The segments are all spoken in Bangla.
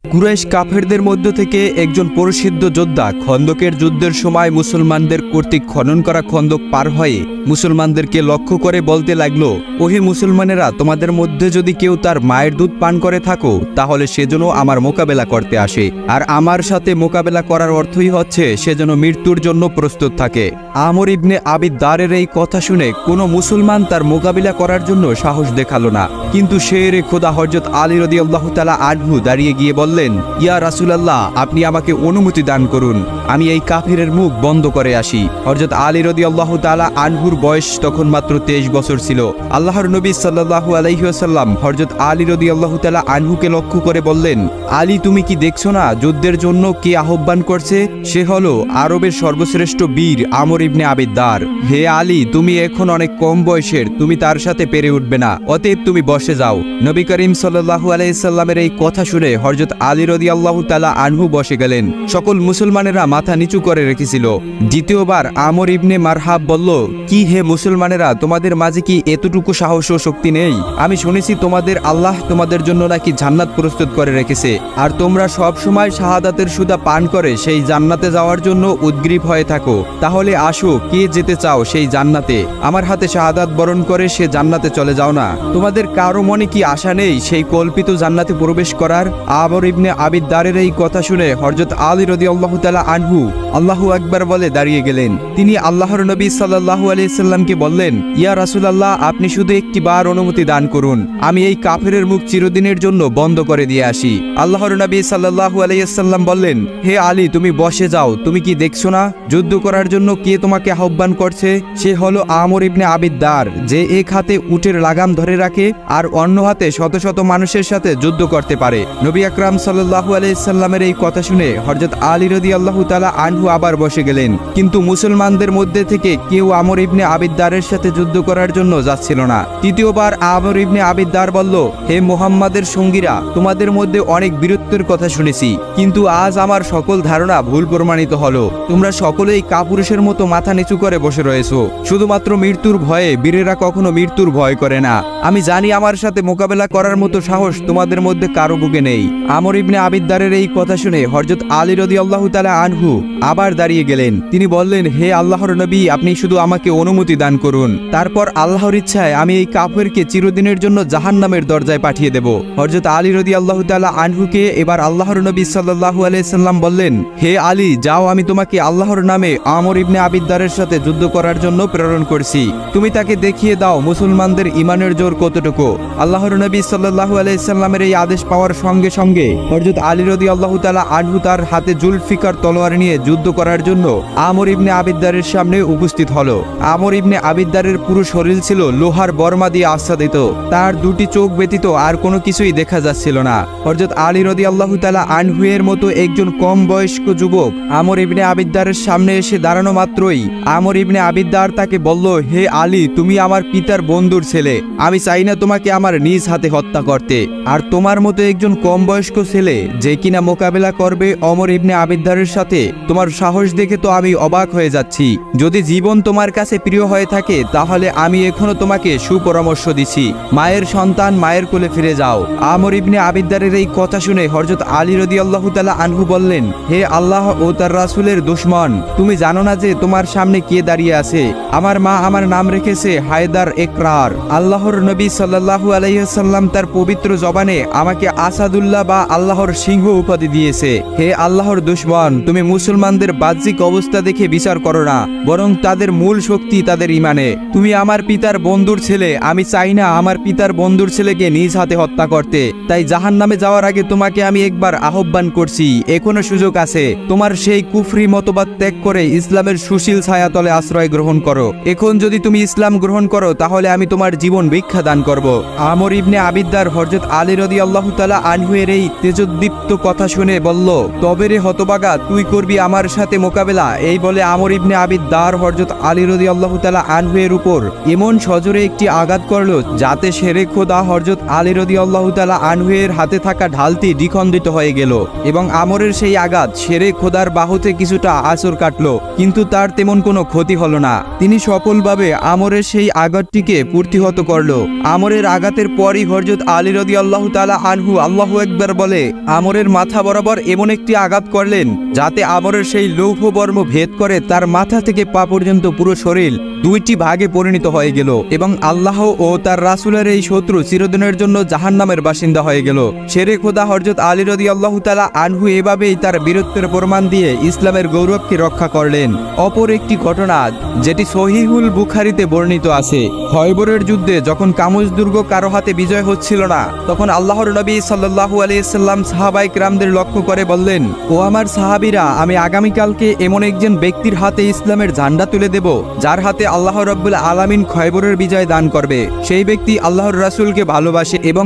কুরাইশ কাফেরদের মধ্য থেকে একজন প্রসিদ্ধ যোদ্ধা খন্দকের যুদ্ধের সময় মুসলমানদের কর্তৃক খনন করা খন্দক পার হয়ে মুসলমানদেরকে লক্ষ্য করে বলতে লাগলো, ওহে মুসলমানেরা, তোমাদের মধ্যে যদি কেউ তার মায়ের দুধ পান করে থাকো তাহলে সেজন্য আমার মোকাবেলা করতে আসে, আর আমার সাথে মোকাবেলা করার অর্থই হচ্ছে সেজন্য মৃত্যুর জন্য প্রস্তুত থাকে। আমর ইবনে আবিদ দারের এই কথা শুনে কোনো মুসলমান তার মোকাবিলা করার জন্য সাহস দেখালো না, কিন্তু শেরে খোদা হযরত আলী রাদিয়াল্লাহু তাআলা আনহু দাঁড়িয়ে গিয়ে বললেন, ইয়া রাসূলুল্লাহ, আপনি আমাকে অনুমতি দান করুন, আমি এই কাফিরের মুখ বন্ধ করে আসি। হযরত আলী রাদিয়াল্লাহু তাআলা আনহুর বয়স তখন মাত্র 23 বছর ছিল। আল্লাহর নবী সাল্লাল্লাহু আলাইহি ওয়াসাল্লাম হযরত আলী রাদিয়াল্লাহু তাআলা আনহুকে লক্ষ্য করে বললেন, আলী, তুমি কি দেখছো না যুদ্ধের জন্য কে আহ্বান করছে? সে হলো আরবের সর্বশ্রেষ্ঠ বীর আমর ইবনে আবিদ দার। হে আলী, তুমি এখন অনেক কম বয়সের, তুমি তার সাথে পেরে উঠবে না, অতএব তুমি বসে যাও। নবী করিম সাল্লাল্লাহু আলাইহি সাল্লামের এই কথা শুনে হযরত আলী রাদিয়াল্লাহু তাআলা আনহু বসে গেলেন। সকল মুসলমানেরা মাথা নিচু করে রেখেছিল। দ্বিতীয়বার আমর ইবনে মারহাব বলল, কি হে মুসলমানেরা, তোমাদের মাঝে কি এতটুকু সাহস ও শক্তি নেই? আমি শুনেছি তোমাদের আল্লাহ তোমাদের জন্য নাকি জান্নাত প্রস্তুত করে রেখেছে, আর তোমরা সব সময় শাহাদাতের সুধা পান করে সেই জান্নাতে যাওয়ার জন্য উদ্গ্রীব হয়ে থাকো। তাহলে আসো, কে যেতে চাও সেই জান্নাতে? আমার হাতে শাহাদাত বরণ করে সে জান্নাতে চলে যাও না। তোমাদের কারো মনে কি আশা নেই সেই কল্পিত জান্নাতে প্রবেশ করার? আমর ইবনে আবিদ দারের এই কথা শুনে হযরত আলী রাদিয়াল্লাহু তাআলা আনহু আল্লাহু আকবার বলে দাঁড়িয়ে গেলেন। তিনি আল্লাহর নবী সাল্লাল্লাহু আলাইহি সাল্লামকে বললেন, ইয়া রাসূলুল্লাহ, আপনি শুধু একটি বার অনুমতি দান করুন, আমি এই কাফেরের মুখ চিরদিনের জন্য বন্ধ করে দিয়ে আসি। আল্লাহর নবী সাল্লাল্লাহু আলাইহি সাল্লাম বললেন, হে আলী, তুমি বসে যাও, তুমি কি দেখছো না যুদ্ধ করার জন্য কে তোমাকে আহ্বান করছে? সে হলো আমর ইবনে আবিদ দার, যে এক হাতে উটের লাগাম ধরে রাখে আর অন্য হাতে শত শত মানুষের সাথে যুদ্ধ করতে পারে। নবী আকরাম সাল্লাল্লাহু আলাইহি সাল্লামের এই কথা শুনে হযরত আলী রাদিয়াল্লাহু তাআলা আনহু আবার বসে গেলেন, কিন্তু মুসলমানদের মধ্যে থেকে কেউ আমর ইবনে আবিদ দারের সাথে যুদ্ধ করার জন্য যাচ্ছিল না। তৃতীয়বার আমর ইবনে আবিদ দার বলল, হে মুহাম্মাদের সঙ্গীরা, তোমাদের মধ্যে অনেক বীরত্বের কথা শুনেছি, কিন্তু আজ আমার সকল ধারণা ভুল প্রমাণিত হলো। তোমরা সকলেই কাপুরুষের মতো মাথা নিচু করে বসে রয়েছো। শুধুমাত্র মৃত্যুর ভয়ে বীরেরা কখনো মৃত্যুর ভয় করে না। আমি জানি আমার সাথে মোকাবেলা করার মতো সাহস তোমাদের মধ্যে কারো বুকে নেই। আমর ইবনে আবিদ দারের এই কথা শুনে হযরত আলী রাদিয়াল্লাহু তাআলা আনহু আবার দাঁড়িয়ে গেলেন। তিনি বললেন, হে আল্লাহর নবী, আপনি শুধু আমাকে অনুমতি দান করুন, তারপর আল্লাহর ইচ্ছায় আমি এই কাফেরকে চিরদিনের জন্য জাহান্নামের দরজায় পাঠিয়ে দেব। হযরত আলী রাদিয়াল্লাহু তাআলা আনহুকে এবার আল্লাহর নবী সাল্লাল্লাহু আলাইহি সাল্লাম বললেন, হে আলী, যাও, আমি তোমাকে আল্লাহর নামে আমর ইবনে আবিদ দারের সাথে যুদ্ধ করার জন্য প্রেরণ করছি। তুমি তাকে দেখিয়ে দাও মুসলমানদের ঈমানের জোর কতটুকু। আল্লাহর নবী সাল্লাল্লাহু আলাইহি সাল্লামের এই আদেশ পাওয়ার সঙ্গে সঙ্গে হযরত আলী রাদিয়াল্লাহু তাআলা আনহু তার হাতে জুলফিকার তলোয়ার নিয়ে যুদ্ধ করার জন্য আমর ইবনে আবিদ দারের সামনে উপস্থিত হলো। আমর ইবনে আবিদ দারের পুরো শরীর ছিল লোহার বর্মা দিয়ে আচ্ছাদিত। তার দুটি চোখ ব্যতীত আর কোনো কিছুই দেখা যাচ্ছিল না। হযরত আলী রাদিয়াল্লাহু তাআলা আনহু এর মতো একজন কম বয়স্ক যুবক আমর ইবনে আবিদ দারের সামনে এসে দাঁড়ানো মাত্রই আমর ইবনে আবিদ দার তাকে বলল, হে আলী, তুমি আমার পিতার বন্ধুর ছেলে, আমি চাই না তোমাকে আমার নিজ হাতে হত্যা করতে। আর তোমার মতো একজন কম বয়স্ক ছেলে যে কিনা মোকাবেলা করবে আমর ইবনে আবিদ দারের সাথে, তোমার সাহস দেখে তো আমি অবাক হয়ে যাচ্ছি। যদি জীবন তোমার কাছে প্রিয় হয়ে থাকে তাহলে আমি এখনো তোমাকে সুপরামর্শ দিচ্ছি, মায়ের সন্তান মায়ের কোলে ফিরে যাও। আমর ইবনে আবিদ দারের এই কথা শুনে হযরত আলী রাদিয়াল্লাহু তাআলা আনহু বললেন, হে আল্লাহ ও তার রাসূলের দুশমন, তুমি জানো না যে তোমার সামনে কে দাঁড়িয়ে আছে? আমার মা আমার নাম রেখেছে হায়দার একরার। আল্লাহর নবী সাল্লাল্লাহু আলাইহি সাল্লাম তার পবিত্র জবানে আমাকে আসাদুল্লাহ বা আল্লাহর সিংহ উপাধি দিয়েছে। হে আল্লাহর দুশমন, তুমি মুসলমানদের বাহ্যিক অবস্থা দেখে বিচার করো না, বরং তাদের মূল শক্তি তাদের ঈমানে। তুমি আমার পিতার বন্ধুর ছেলে, আমি চাই না আমার পিতার বন্ধুর ছেলেকে নিজ হাতে হত্যা করতে। তাই জাহান্নামে যাওয়ার আগে তোমাকে আমি একবার আহ্বান করছি, এখনো সুযোগ আছে। তোমার সেই কুফরি মতবাদ ত্যাগ করে ইসলামের সুশীল ছায়াতলে আশ্রয় গ্রহণ করো। এখন যদি তুমি ইসলাম গ্রহণ করো তাহলে আমি তোমার জীবন ভিক্ষা দান করব। আমর ইবনে আবিদ দার হযরত আলী রাদিয়াল্লাহু তাআলা আনহু এর এই তেজোদ্দীপ্ত কথা শুনে বলল, তবে রে হতভাগা, তুই করবি আমার সাথে মোকাবেলা? এই বলে আমর ইবনে আবিদ দার হযরত আলী রাদিয়াল্লাহু তাআলা আনহু এর উপর এমন সজোরে একটি আঘাত করল যাতে শেরে খোদা হযরত আলী রাদিয়াল্লাহু তাআলা আনহু এর হাতে থাকা ঢালটি দ্বিখণ্ডিত হয়ে গেল এবং আমরের সেই আঘাত শেরে খোদার বাহুতে কিছুটা আঁচড় কাটল, কিন্তু তার তেমন কোনো ক্ষতি হলো না। তিনি সফলভাবে আমরের সেই আঘাতটিকে প্রতিহত করল। আমরের আঘাতের পরই হযরত আলী রাদিয়াল্লাহু তাআলা আনহু আল্লাহু আকবার বলে বলে আমরের মাথা বরাবর এমন একটি আঘাত করলেন যাতে আমরের সেই লৌহ বর্ম ভেদ করে তার মাথা থেকে পা পর্যন্ত পুরো শরীর দুইটি ভাগে পরিণত হয়ে গেল এবং আল্লাহ ও তার রাসূলের এই শত্রু চিরদিনের জন্য জাহান্নামের বাসিন্দা হয়ে গেল। শেরে খোদা হযরত আলী রাদিয়াল্লাহু তাআলা আনহু এভাবেই তার বীরত্বের প্রমাণ দিয়ে ইসলামের গৌরবকে রক্ষা করলেন। অপর একটি ঘটনা যেটি সহিহুল বুখারীতে বর্ণিত আছে, খয়বরের যুদ্ধে যখন কামুজ দুর্গ কারো হাতে বিজয় হচ্ছিল না, তখন আল্লাহর নবী সাল্লাল্লাহু আলাইহি সাল্লাম সাহাবায়ে কিরামদের লক্ষ্য করে বললেন, ও আমার সাহাবীরা, আমি আগামীকালকে এমন একজন ব্যক্তির হাতে ইসলামের ঝান্ডা তুলে দেব যার হাতে আল্লাহ রাব্বুল আলামিন খয়বরের বিজয় দান করবে। সেই ব্যক্তি আল্লাহর রাসূলকে ভালোবাসে এবং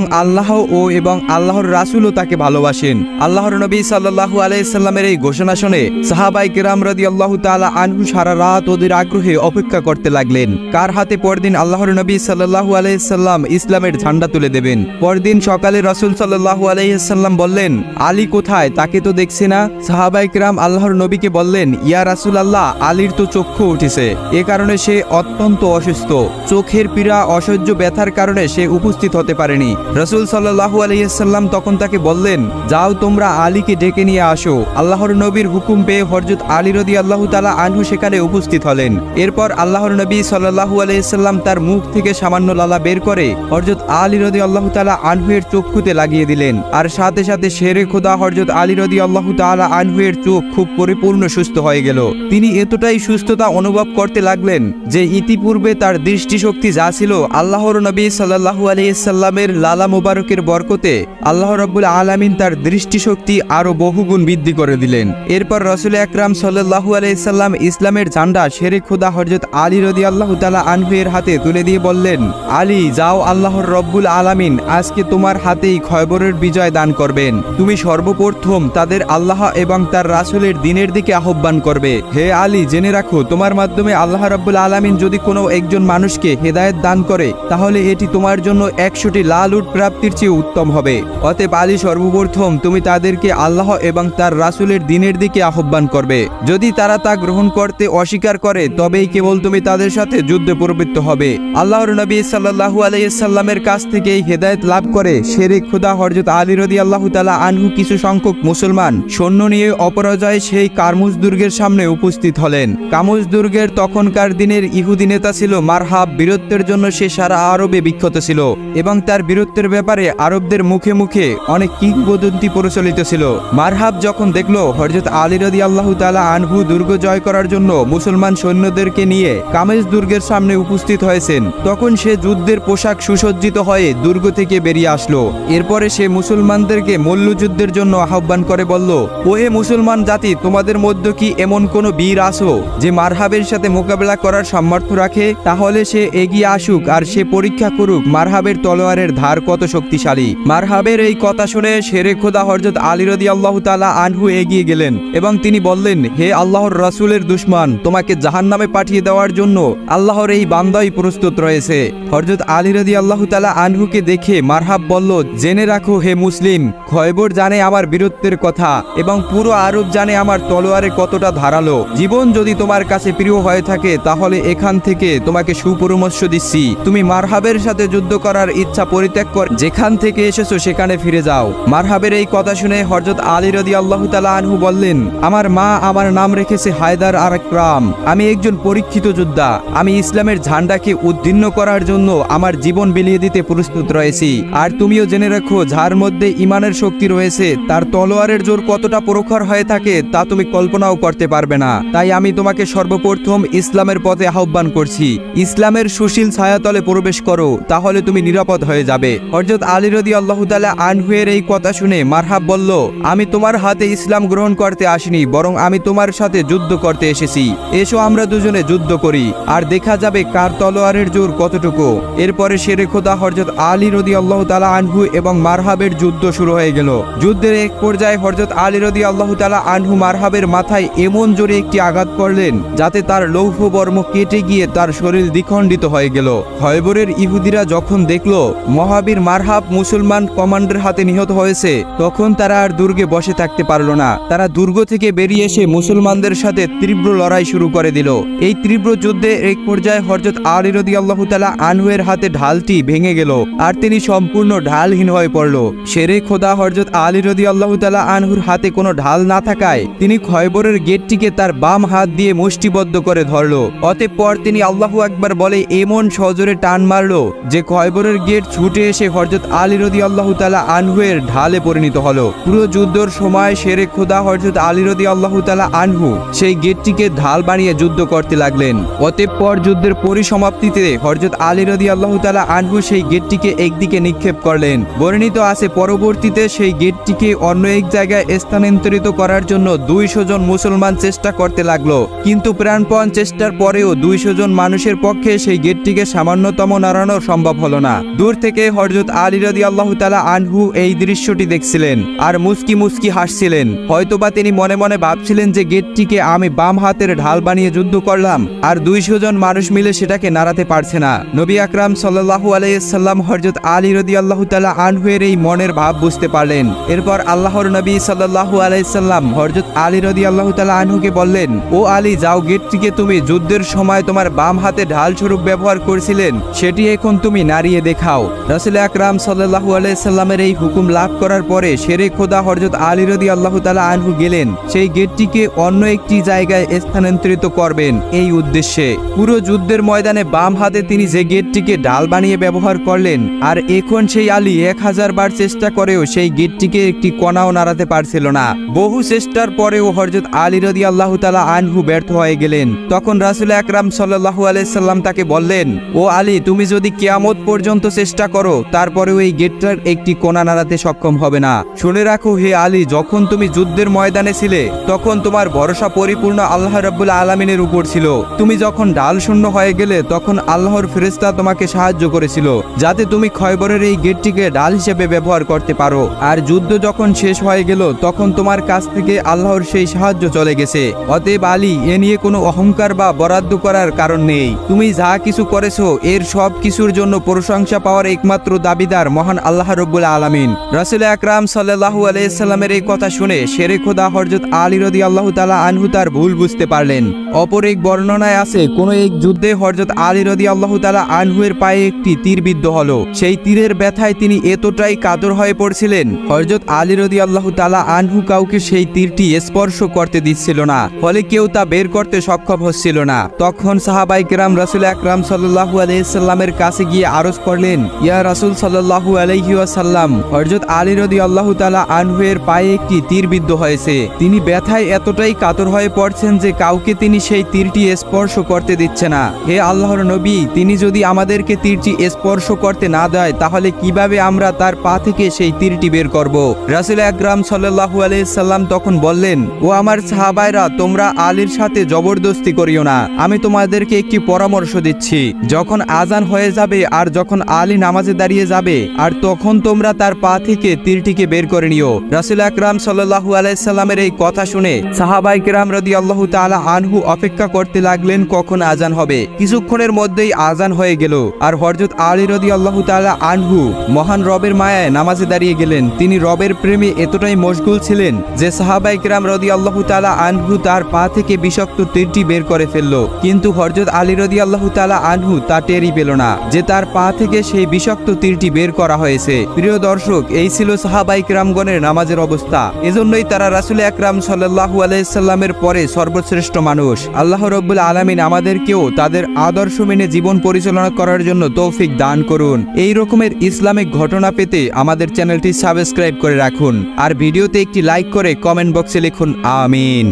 আল্লাহর রাসূলও তাকে ভালোবাসেন। আল্লাহর নবী সাল্লাল্লাহু আলাইহি সাল্লামের এই ঘোষণা শুনে সাহাবায়ে কিরাম রাদিয়াল্লাহু তাআলা আনহু সারা রাত ওদের আগ্রহে অপেক্ষা করতে লাগলেন কার হাতে পরদিন আল্লাহর নবী সাল্লাল্লাহু আলাইহি সাল্লাম ইসলামের ঝান্ডা তুলে দেবেন। পরদিন সকালে রাসূল সাল্লাল্লাহু আলাইহি সাল্লাম বললেন, আলী কোথায়? তাকে তো দেখছি না। সাহাবায়ে কিরাম আল্লাহর নবীকে বললেন, ইয়া রাসূলুল্লাহ, আলীর তো চক্ষু উঠেছে, এ কারণে সে অত্যন্ত অসুস্থ। চোখের পীড়া অসহ্য ব্যথার কারণে সে উপস্থিত হতে পারেনি। রাসূল সাল্লাল্লাহু আলাইহি সাল্লাম তখন তাকে বললেন, যাও তোমরা আলীকে ডেকে নিয়ে আসো। আল্লাহর নবীর হুকুম পেয়ে হযরত আলী রাদিয়াল্লাহু তাআলা আনহু সেখানে উপস্থিত হলেন। এরপর আল্লাহর নবী সাল্লাল্লাহু আলাইহি সাল্লাম তার মুখ থেকে সামান্য লালা বের করে হযরত আলী রাদিয়াল্লাহু তাআলা আনহু এর চক্ষুতে লাগিয়ে দিলেন, আর সাথে সাথে শেরে খোদা হযরত আলী রাদিয়াল্লাহু তাআলা আনহু এর চোখ খুব পরিপূর্ণ সুস্থ হয়ে গেল। তিনি এতটাই সুস্থতা অনুভব করতে লাগলেন যে ইতিপূর্বে তার দৃষ্টিশক্তি যা ছিল, আল্লাহর নবী সাল্লাল্লাহু আলাইহি সাল্লামের লালা মুবারকের বরকতে আল্লাহ রাব্বুল আলামিন তার দৃষ্টিশক্তি আরো বহুগুণ বৃদ্ধি করে দিলেন। এরপর রাসূল আকরাম সাল্লাল্লাহু আলাইহি সাল্লাম ইসলামের ঝান্ডা শেরে খোদা হযরত আলী রাদিয়াল্লাহু তাআলা আনহু এর হাতে তুলে দিয়ে বললেন, আলী যাও, আল্লাহর রব্বুল আলামিন আজকে তোমার হাতেই খয়বরের বিজয় দান করবেন। তুমি সর্বপ্রথম তাদের আল্লাহ এবং তার রাসূলের দ্বীনের দিকে আহ্বান করবে। হে আলী, জেনে রাখো, তোমার মাধ্যমে আল্লাহ রাব্বুল আলামিন যদি কোনো একজন মানুষকে হেদায়েত দান করে তাহলে এটি তোমার জন্য 100টি লাল উট প্রাপ্তির চেয়ে উত্তম হবে। অতএব আলী, সর্বপ্রথম তুমি তাদেরকে আল্লাহ এবং তার রাসূলের দ্বীনের দিকে আহ্বান করবে। যদি তারা তা গ্রহণ করতে অস্বীকার করে তবেই কেবল তুমি তাদের সাথে যুদ্ধে প্রবৃত্ত হবে। আল্লাহর নবী সাল্লাল্লাহু আলাইহি সাল্লামের কাছ থেকে এই হেদায়েত লাভ করে শেরে খোদা হযরত আলী রাদিয়াল্লাহু তাআলা আনহু কিছু সংখ্যক মুসলমান সৈন্য নিয়ে অপরাজয় সেই কারমুজ দুর্গের সামনে উপস্থিত হলেন। কামুজ দুর্গের তখনকার দিনের ইহুদি নেতা ছিল মারহাব। বীরত্বের জন্য সে সারা আরবে বিখ্যাত ছিল এবং তার বীরত্বের ব্যাপারে আরবদের মুখে মুখে অনেক কিংবদন্তি প্রচলিত ছিল। মারহাব যখন দেখল হযরত আলী রাদিয়াল্লাহু তাআলা আনহু দুর্গ জয় করার জন্য মুসলমান সৈন্যদেরকে নিয়ে কামেজ দুর্গের সামনে উপস্থিত হয়েছেন, তখন সে যুদ্ধের পোশাক সুসজ্জিত হয়ে দুর্গ থেকে বেরিয়ে আসলো। এরপরে সে মুসলমানদেরকে মল্লযুদ্ধের জন্য আহ্বান করে বলল, ওহে মুসলমান জাতি, তোমাদের মধ্যে কি এমন কোনো বীর আছো যে মারহাবের সাথে মোকাবেলা করার সামর্থ্য রাখে? তাহলে সে এগিয়ে আসুক আর সে পরীক্ষা করুক মারহাবের তলোয়ারের ধার কত শক্তিশালী। মারহাবের এই কথা শুনে শেরে খোদা হযরত আলী রাদিয়াল্লাহু তাআলা আনহু এগিয়ে গেলেন এবং তিনি বললেন, হে আল্লাহর রাসূলের দুশমন, তোমাকে জাহান্নামে পাঠিয়ে দেওয়ার জন্য আল্লাহর এই বান্দাই প্রস্তুত রয়েছে। হযরত আলী রাদিয়াল্লাহু তাআলা আনহুকে দেখে মারহাব বলল, জেনে রাখো হে মুসলিম, খয়বর জানে আমার বীরত্বের কথা এবং পুরো আরব জানে আমার তলোয়ারে কতটা ধারালো। জীবন যদি তোমার কাছে প্রিয় হয়ে থাকে তাহলে এখান থেকে তোমাকে সুপরামর্শ দিচ্ছি, তুমি মারহাবের সাথে যুদ্ধ করার ইচ্ছা পরিত্যাগ করে যেখান থেকে এসেছো সেখানে ফিরে যাও। মারহাবের এই কথা শুনে হযরত আলী রাদিয়াল্লাহু তাআলা আনহু বললেন, আমার মা আমার নাম রেখেছে হায়দার আর আকরাম। আমি একজন পরীক্ষিত যোদ্ধা। আমি ইসলামের ঝান্ডাকে উদ্দীর্ণ করার জন্য আমার জীবন বিলিয়ে দিতে প্রস্তুত রয়েছি। আর তুমিও জেনে রাখো, যার মধ্যে ঈমানের শক্তি রয়েছে তার তলোয়ারের জোর কতটা প্রখর হয়ে থাকে তা তুমি কল্পনাও করতে পারবে না। তাই আমি তোমাকে সর্বপ্রথম ইসলামের পথে আহ্বান করছি। ইসলামের সুশীল ছায়াতলে প্রবেশ করো, তাহলে তুমি নিরাপদ হয়ে যাবে। হযরত আলী রাদিয়াল্লাহু তাআলা আনহু এর এই কথা শুনে মারহাব বলল, আমি তোমার হাতে ইসলাম গ্রহণ করতে আসিনি, বরং আমি তোমার সাথে যুদ্ধ করতে এসেছি। এসো আমরা দুজনে যুদ্ধ করি, আর দেখা যাবে কার তলোয়ারের জোর কতটুকু। এরপরে শেরে খোদা হযরত আলী রাদিয়াল্লাহু তাআলা আনহু এবং মারহাবের যুদ্ধ শুরু হয়ে গেল। যুদ্ধের এক পর্যায়ে হযরত আলী রাদিয়াল্লাহু তাআলা আনহু মারহাবের মাথায় এমন জোরে একটি আঘাত করলেন যাতে তার লৌহ বর্ম কেটে গিয়ে তার শরীর দ্বিখণ্ডিত হয়ে গেল। খয়বরের ইহুদিরা যখন দেখল মহাবীর মারহাব মুসলমান কমান্ডারের হাতে নিহত হয়েছে, তখন তারা আর দুর্গে বসে থাকতে পারল না। তারা দুর্গ থেকে বেরিয়ে এসে মুসলমানদের সাথে তীব্র লড়াই শুরু করে দিল। এই তীব্র যুদ্ধে এক পর্যায়ে হযরত আলী রাদিয়াল্লাহু তাআলা আনহু এর হাতে ঢালটি ভেঙে গেল আর তিনি সম্পূর্ণ ঢালহীন হয়ে পড়ল। শেরে খোদা হযরত আলী রাদিয়াল্লাহু তাআলা আনহুর হাতে কোনো ঢাল না থাকায় তিনি খয়বরের গেটটিকে তার বাম হাত দিয়ে মুষ্টিবদ্ধ করে ধরল। অতঃপর তিনি আল্লাহু আকবার বলে এমন সজোরে টান মারল যে খয়বরের গেট ছুটে এসে হযরত আলী রাদিয়াল্লাহু তাআলা আনহুয়ের ঢালে পরিণত হলো। পুরো যুদ্ধের সময় শেরে খোদা হযরত আলী রাদিয়াল্লাহু তাআলা আনহু সেই গেটটিকে ঢাল বানিয়ে যুদ্ধ করতে লাগলেন। অতঃপর যুদ্ধের পরিসমাপ্তিতে হযরত আলী রাদিয়াল্লাহু তাআলা আনহু সেই গেটটিকে একদিকে নিক্ষেপ করলেন। বর্ণিত আছে পরবর্তীতে সেই গেটটিকে অন্য এক জায়গায় স্থানান্তরিত করার জন্য 200 জন মুসলমান চেষ্টা করতে লাগলো, কিন্তু প্রাণপণ চেষ্টার পরেও 200 জন মানুষের পক্ষে সেই গেটটিকে সামান্যতম নাড়ানো সম্ভব হলো না। দূর থেকে হযরত আলী রাদিয়াল্লাহু তাআলা আনহু এই দৃশ্যটি দেখছিলেন আর মুস্কি মুস্কি হাসছিলেন। হয়তোবা তিনি মনে মনে ভাবছিলেন যে গেটটিকে আমি বাম হাতের ঢাল বানিয়ে যুদ্ধ করলাম আর 200 জন মানুষ মিলে সেটাকে নাড়াতে পারছে না। নবী আকরাম সাল্লাল্লাহু আলাইহি সাল্লাম হযরত আলী রাদিয়াল্লাহু তাআলা আনহুয়ের এই মনের ভাব বুঝতে পারলেন। এরপর আল্লাহর নবী সাল্লাল্লাহু আলাইহি সাল্লাম হযরত আলী রাদিয়াল্লাহু তাআলা আনহুকে বললেন, ও আলী, যাও, গেটটিকে তুমি যুদ্ধের সময় তোমার বাম হাতে ঢাল স্বরূপ ব্যবহার করেছিলেন সেটি এখন তুমি নাড়িয়ে দেখাও। রাসূল আকরাম সাল্লাল্লাহু আলাইহি সাল্লামের এই হুকুম লাভ করার পরে শেরে খোদা হযরত আলী রাদিয়াল্লাহু তাআলা আনহু গেলেন সেই গেটটিকে অন্য একটি জায়গায় স্থানান্তরিত করবেন এই উদ্দেশ্যে। পুরো যুদ্ধের ময়দানে বাম হাতে তিনি যে গেটটিকে ঢাল বানিয়ে ব্যবহার করলেন আর এখন সেই আলী 1000 বার চেষ্টা করেও সেই গেটটিকে একটি কণাও নাড়াতে পারছিল না। বহু চেষ্টার পরেও হযরত আলী রাদিয়াল্লাহু তাআলা আনহু ব্যর্থ হয়ে গেলেন। তখন রাসূল আকরাম সাল্লাল্লাহু আলাইহি সাল্লাম তাকে বললেন, ও আলী, তুমি যদি কিয়ামত পর্যন্ত চেষ্টা করো তারপরেও এই গেটটার একটি কোণা নাড়াতে সক্ষম হবে না। শুনে রাখো হে আলী, যখন তুমি যুদ্ধের ময়দানে ছিলে তখন তোমার ভরসা পরিপূর্ণ আল্লাহ রাব্বুল আলামিনের উপর ছিল। তুমি যখন ঢাল শূন্য হয়ে গেলে তখন আল্লাহর ফেরেশতা তোমাকে সাহায্য করেছিল যাতে তুমি খয়বরের এই গেটটিকে ঢাল হিসেবে ব্যবহার করতে পারো। আর যুদ্ধ যখন শেষ হয়ে গেল তখন তোমার কাছ থেকে আল্লাহর সেই সাহায্য চলে গেছে। অতএব আলী, এ নিয়ে কোনো অহংকার বা বরাদ্দ করার কারণ নেই। তুমি যা কিছু করেছো এর সব কিছুর জন্য প্রশংসা পাওয়ার একমাত্র দাবিদার মহান আল্লাহ রাব্বুল আলামিন। রাসূল আকরাম সাল্লাল্লাহু আলাইহি সাল্লামের এই কথা শুনে শেরে খোদা হযরত আলী রাদিয়াল্লাহু তাআলা আনহু তার ভুল বুঝতে পারলেন। অপর এক বর্ণনায় আছে কোন এক যুদ্ধে হযরত আলী রাদিয়াল্লাহু তাআলা আনহুয়ের পায়ে একটি তীর বিদ্ধ হলো। সেই তীরের ব্যথায় তিনি এতটাই কাতর হয়ে পড়ছিলেন হযরত আলী রাদিয়াল্লাহু তাআলা আনহু কাউকে সেই তীরটি স্পর্শ করতে দিচ্ছিল না, ফলে কেউ তা বের করতে সক্ষম হচ্ছিল না। তখন সাহাবায়ে কেরাম রাসূল আকরাম সাল্লাল্লাহু আলাইহি সাল্লামের কাছে গিয়ে আরজ করলেন, ইয়া রাসূল সাল্লাল্লাহু আলাইহি ওয়াসাল্লাম, হযরত আলী রাদিয়াল্লাহু তাআলা আনহুয়ের পায়ে একটি তীর বিদ্ধ হয়েছে। তিনি ব্যথায় এতটাই কাতর হয়ে পড়ছেন যে কাউকে তিনি সেই তীরটি স্পর্শ করতে দিচ্ছে না। হে আল্লাহর নবী, তিনি যদি আমাদেরকে তীরটি স্পর্শ করতে না দেয় তাহলে কিভাবে আমরা তার পা থেকে সেই তীরটি বের করব? রাসূল আকরাম সাল্লাল্লাহু আলাইহি সাল্লাম তখন বললেন, ও আমার সাহাবায়রা, তোমরা আলীর সাথে জবরদস্তি করিও না। আমি তোমাদেরকে একটি পরামর্শ দিচ্ছি। যখন আজান হয়ে যাবে আর যখন আলী নামাজে দাঁড়িয়ে যাবে আর তখন তোমরা তার পা থেকে তীরটিকে বের করে নিও। রাসূল আকরাম সাল্লাল্লাহু আলাইহি সাল্লামের এই কথা শুনে সাহাবায়ে কেরাম রাদিয়াল্লাহু তাআলা আনহু অপেক্ষা করতে লাগলেন কখন আজান হবে। কিছুক্ষণের মধ্যেই আজান হয়ে গেল আর হযরত আলী রাদিয়াল্লাহু তাআলা আনহু মহান রবের মায়ায় নামাজে দাঁড়িয়ে গেলেন। তিনি রবের প্রেমে এতটাই মশগুল ছিলেন যে সাহাবায়ে কেরাম রাদিয়াল্লাহু তাআলা আনহু তার পা থেকে বিষাক্ত তীরটি বের করে ফেলল, কিন্তু হযরত আলী রাদিয়াল্লাহু তাআলা আনহু তা টেরই পেল না যে তার পা থেকে সেই বিষাক্ত তীরটি বের করা হয়েছে। প্রিয় দর্শক, এই ছিল সাহাবায়ে কেরামগণের নামাজের অবস্থা। এজন্যই তারা রাসূল আকরাম সাল্লাল্লাহু আলাইহি সাল্লামের পরে সর্বশ্রেষ্ঠ মানুষ। আল্লাহ রাব্বুল আলামিন আমাদেরকেও তাদের আদর্শ মেনে জীবন পরিচালনা করার জন্য তৌফিক দান করুন। এই রকমের ইসলামিক ঘটনা পেতে আমাদের চ্যানেলটি সাবস্ক্রাইব করে রাখুন আর ভিডিওতে একটি লাইক করে কমেন্ট বক্সে লিখুন আমিন।